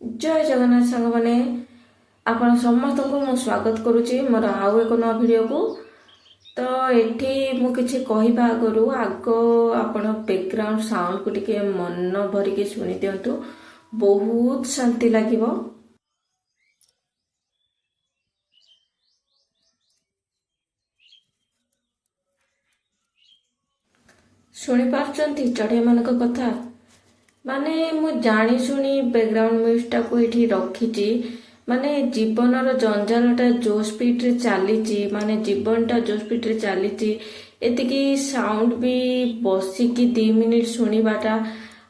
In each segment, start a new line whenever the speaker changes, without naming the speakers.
जय जगन्नाथ सांग मैंने आपण समस्त को मु स्वागत करुच्ची मोर आउ एक नवा वीडियो को। तो एठी मु किछि कहिबा आगरु आग आपण बैकग्राउंड साउंड को टिके मन भरिके सुनि दियंतु, बहुत शांति लागिबो। शुणी पार्चंती चढ़ई मानक कथा माने मु जानी शुणी बैकग्राउंड म्यूजिक टाको एठी रखिची। माने जीवनर जंजालटा जो स्पीड रे चलीची, माने जीवनटा जो स्पीड रे चलीची, एतिकी साउंड भी बसिकी 2 मिनिट शुणिबाटा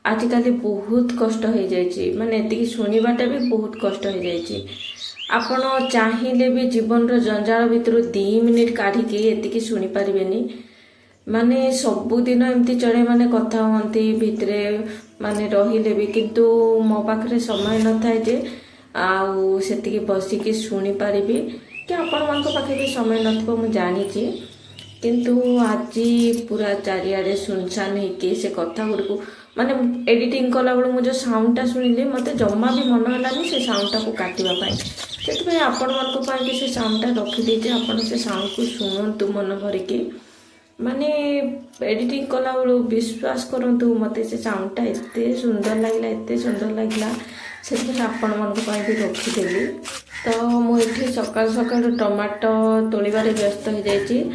आजिकल बहुत कष्ट हो जाइए। माने एतिकी शुणिबाटा भी बहुत कष्ट हो जाइए। आपण चाहिले भी जीवन रो जंजाल भितर 2 मिनिट काढ़िकी एतिकी शुणी पारिबेनी। माने सबुदिन एमती चढ़े माने कथा हंती भितरे माने रहिले भी, किंतु मो पाखरे समय न थाए जे आउ सेतिकी बसिकी शुणी पारिबी कि आपण मानक पाखे भी समय नथिबो मु जानिची। किंतु आज पूरा चारिआडे सुनसान होके से कथा गुड़क माने एडिटिंग कला बेलू मु जो साउंडटा शुणिली मते जम्मा भी मन हलानी से साउंडटा को काटिबा पाई। सेतबे आपण मानक पाई भी से साउंडटा रखी देजे, आपण से साउंड को सुनंतु मन भरिके। माने एडिटिंग कला बेलू विश्वास करंतु मते से साउंडटा एते सुंदर लागला, एते सुंदर लागला, से आपण मानक पाई भी रखीदेली। तो मुझे सकाल सकाल टमाटो तोड़बार व्यस्त हो जाइए,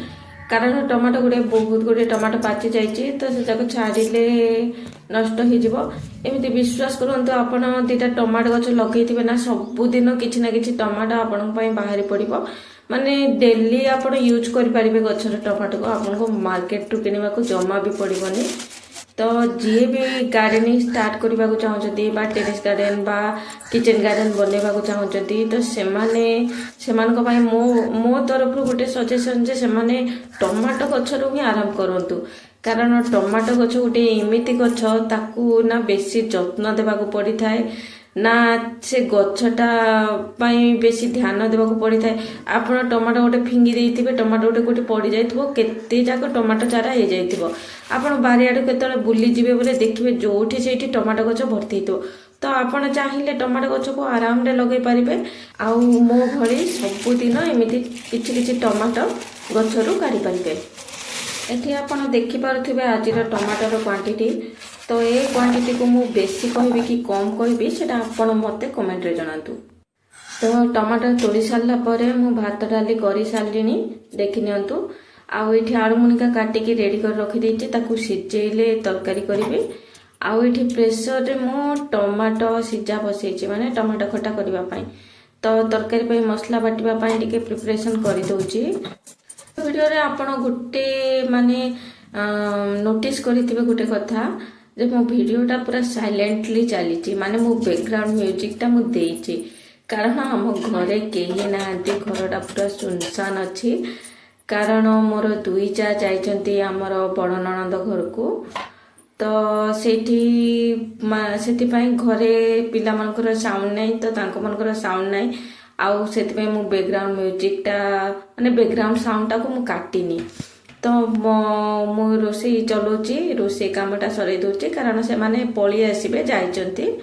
कारण टमाटो गुड़े बहुत गुड़े टमाटो पाचि जाइए, तो से जाक छाड़िले नष्ट होमती। विश्वास करंतु आपण 2टा टमाटो गछ लगे ना, सबुदिन किछि ना किछि टमाटो आपण बाहरी पड़ो। माने डेली आपण यूज करें गचर टमाटो को, आपन को मार्केट टू किनिबा को जमा भी पड़ोनी। तो जी भी गार्डनिंग स्टार्ट करने को चाहते बा टेरेस गार्डन बा किचन गार्डन बनवाक चाहते, तो से मो तरफ गोटे सजेसन जे से टमाटो गचर ही आरंभ करंतु। कारण टमाटो गछ गोटे एमिति गछ ताकू ना बेसी जत्न देवाक पड़ी थाए, ना से गछटा बेसी ध्यान देवाक पड़ी थाए। आपण टमाटो गोटे फिंगी देइथिबे, टमाटो गोटे कोठी पड़ी जाइथिबो, केते जाक टमाटो चारा हो जाइथिबो। आपण बारियाडे केतले बुली जिबे बोले देखिबे जोठी सेठी टमाटो गछ भर्ती हितो। तो आपण चाहिले टमाटो गछ को आराम रे लगे पारिबे। आउ मो भली सबुदिन एमिति किछि किछि टमाटो गछरु काढी पारिबे। एठी आपण देखि पारुथिबे आजिर टमाटर क्वांटिटी। तो ए क्वांटिटी को मु बेसी कहबी कि कम कहबी सेटा आपण मते कमेंट रे जणातु। तो टमाटर तोड़ी सारला परे मु भात डाली करी सारलिनी, देखि नियंतु। आउ एठी आलू मुनिका काटिकी रेडी कर रखी देइछि, ताकू सिजेइले तरकारी करिवे। आउ एठी प्रेशर रे मु टमाटो सिजा बसैछि, माने टमाटो खट्टा करबा पई। तो तरकारी पई मसला बाटिबा पई टिके प्रिपरेशन करि दउछि। वीडियो रे आपण गुटे माने नोटिस करिथिबे गुटे कथा जे मो वीडियोटा पूरा साइलेंटली चलीछि, माने मो बैकग्राउंड म्यूजिकटा मु देइछि, कारण हम घरे केही नांती, घरटा पूरा सुनसान अछि। कारण मोर 2 चा जाइछंती हमर बड़ ननंद घर को। तो सेठी पई घरे पिला मनकर साउंड नै, तो तांको मनकर साउंड नै। आउ सेति पई मु बैकग्राउंड म्यूजिकटा माने बैकग्राउंड साउंडटा को मु काटिनी। तो मु रोषे चलाउची, रोषे कामटा सरै दउची, कारण से माने पळी आसीबे जाइछंती।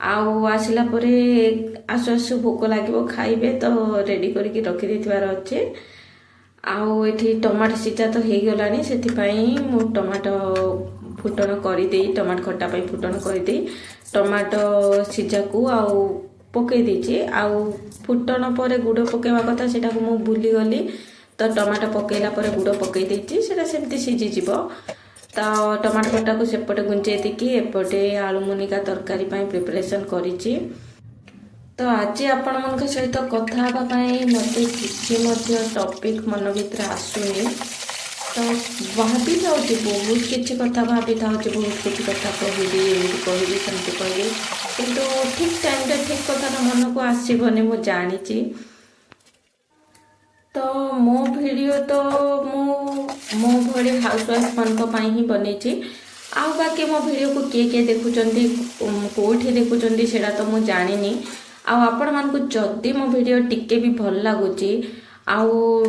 आउ आसिला परे आसु आसु भोक लागिबो, खाइबे, तो रेडी करिकी रखी देथिबार अछि। आउ एठी टमाटो सिजा तो हे गलानी, सेति पई मु टमाटो फुटण करि देई, टमाटो खट्टा पई फुटण करि देई टमाटो सिजा को आउ पकई देछि। आउ फुटण परे गुड़ पकेवा कथा सेटा को मु भूली गली, तो टमाटो पकेला परे गुड़ पकई देछि, सेटा सेमति सिझी जिवो। तो टमाटो खट्टा को सेपटे गुंचेई देकी एपटे आलू मुनिका तरकारी पई प्रिपरेशन करिछि। तो आज आपण मन सहित कथा हेबा पई मते किछि मध्ये टॉपिक मन भितर आसुनी। तो भाभी थाउची बहुत किछि कथा भाभी थाउची, बहुत किछि कथा कहबी, एमति कहबी सेमति कहबी, किंतु ठीक टाइम रे ठीक कथा मन को आसीबनी मु जानिछि। तो मो वीडियो तो मो भली हाउसवाइफ मान पाई ही बनैछि। आउ बाकी मो वीडियो को किए देखुचंदी, कोठी देखुचंदी सेटा तो मु जानिनी। आउ आपण मान को जदी मो वीडियो टिके भी भल लागुची, आउ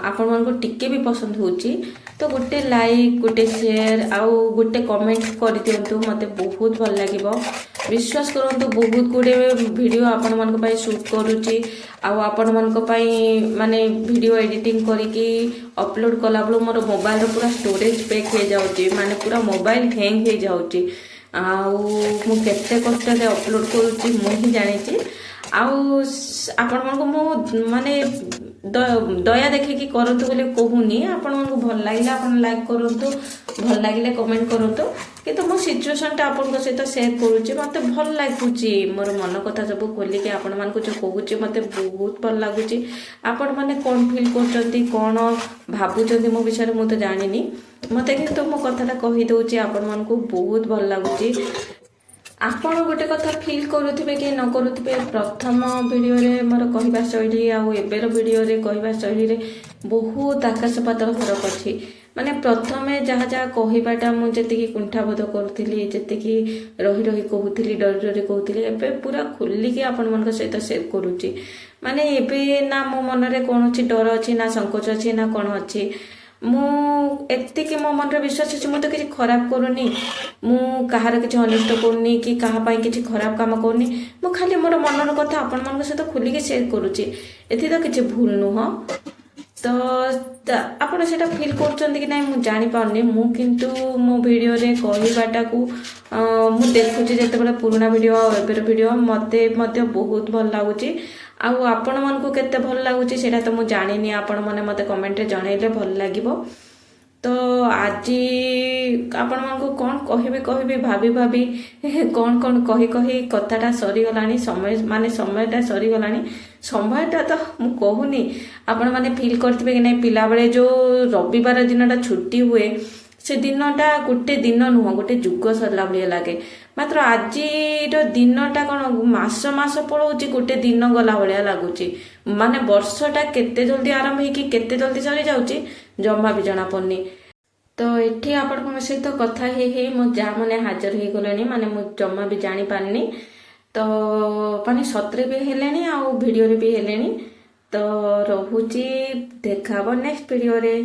आपण मान को टिके भी पसंद होची, तो गोटे लाइक, गोटे शेयर, आउ गोटे कमेंट कर दियंतु, मते बहुत भल लागिबो। विश्वास करंतु बहुत गुड़े वीडियो आपण मन को शूट करुच्ची आपण मन को माने वीडियो एडिटिंग करके अपलोड कला बेलू मोर मोबाइल पूरा स्टोरेज पैक हो जाउची माने पूरा मोबाइल हैंग हो जाउची मु केते कष्ट से अपलोड करुच्ची मु ही जानी आपण मन को मु माने दया देखिकी करतु बोले कहूनी आपण मन को भल लागिला आपण लाइक करंतु भल लागिले कमेंट करंतु किंतु मो सिचुएशन टा आपण सहित शेयर करूची मते भल लागुची मोर मन कथा सब खोली के आपण मन को जो कहूची मते बहुत भल लागुची आपण माने कोन फील करचंती कोन भाबुचंती मो विषय मु तो जानिनी मते किंतु मो कथाटा कहि दउची आपण मन को बहुत भल लागुची आपण गोटे कथा फील करुथिबे कि न करुथिबे प्रथम वीडियो रे मोर कहबा शैली आ एबेर वीडियो रे कहबा शैली रे बहुत आकाश पाताल फरक अछि माने प्रथमे जहा जहा कहबाटा मु जति कुंठाबोध करथिली जति रही रही कहूथिली डर डर कहूथिली एबे पूरा खुली के आपण मन सहित शेयर करूची माने एबे ना मो मन रे कोन अछि डर अछि ना संकोच अछि ना कोन अछि मु एति कि मो मन रे विश्वास अछि मु तो किछि खराब करूनी मु कहार किछि अनिष्ट करूनी कि कहा पई किछि खराब काम करूनी मु खाली मोर मनर कथा आपण मन सहित खुली के शेयर करूची एति तो किछि भूल नुह तो आपण सेटा फील करचंती कि नै मु जानि पाउनी मु किंतु मो वीडियो रे कहबाटा को मु देखुची जते बडा पुराना वीडियो आ एबेर वीडियो मते मते बहुत भल लागुची आ आपण मन को केते भल लागुची सेटा तो मु जानिनी आपण माने मते कमेंट रे जणाइले भल लागिवो तो आज आपण मन को कोन कहबे भाबी भाबी कोन कोन कही कथाटा सरी गलानी समय माने समयटा सरी गलानी समयटा तो मु कहूनी आपण माने फील करथिबे कि नै पिला बेले जो रविवार दिनटा छुट्टी हुए से दिनटा गोटे दिन नुह गोटे जुग सरला भलिया लागे मात्र आज दिनटा कौन मास मास पलाउची गोटे दिन गला भलिया लागुची माने वर्षटा केते जल्दी आरंभ होई कि केते जल्दी सरी जाउची जम्मा भी जना पड़नी तो एठी आपण सहित कथा हे मो जा माने हाजर हे गलेनी माने मु जम्मा भी जानी पारनी तो माने सत्रे भी हेलेनी आ वीडियो रे भी हेलेनी तो रहुची देखाबो नेक्स्ट वीडियो रे।